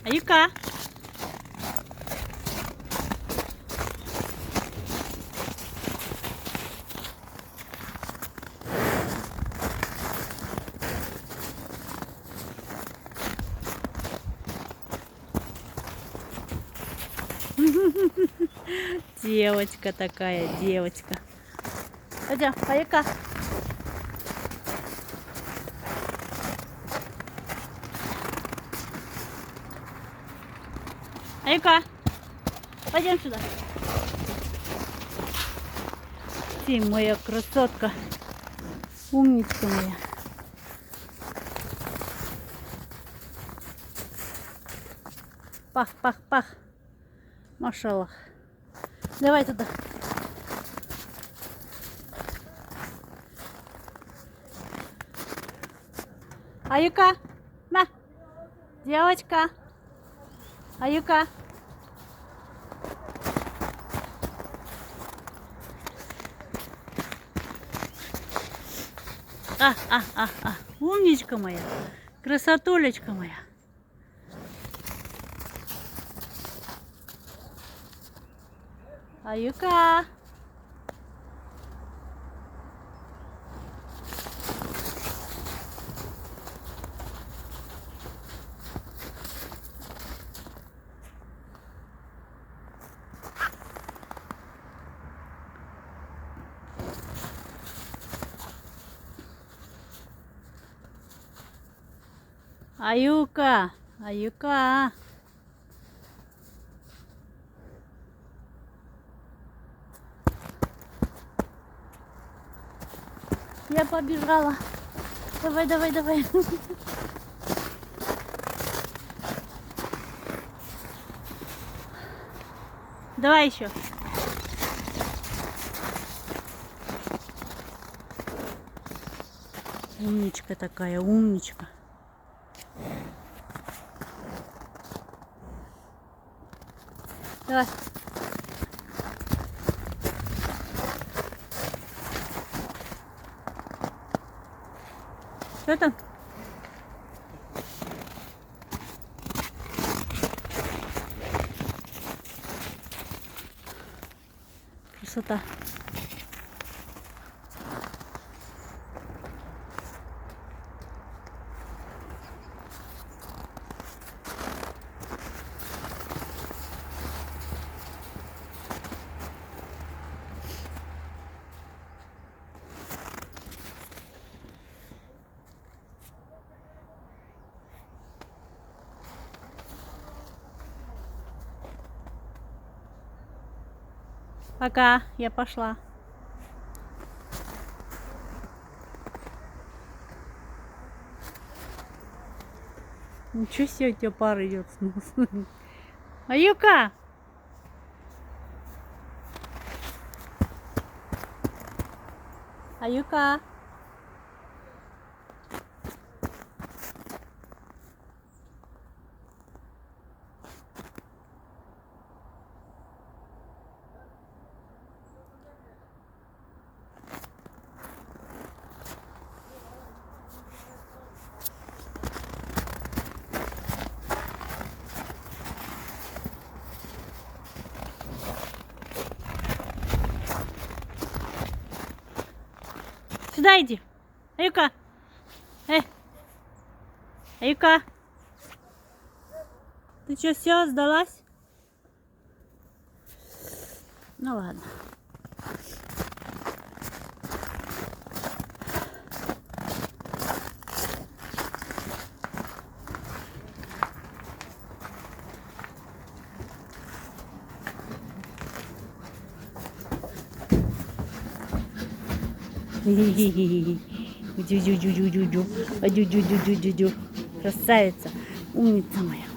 Аюка. Девочка такая, девочка. Пойдем, Аюка. Аюка, пойдем сюда. Ты моя красотка, умничка моя. Пах, пах, пах. Машаллах. Давай туда. Аюка, на, девочка. Аюка. Умничка моя, красотулечка моя. Аюка. Аюка, Аюка. Я побежала. Давай, давай, давай. Давай еще. Умничка такая, умничка. Давай. Что там? Красота. Пока, я пошла. Ничего себе, у тебя пар идет с носа. Аюка! Аюка! Сюда иди. Аюка. Аюка. Ты что, все, сдалась? Ну ладно. Красавица, умница моя.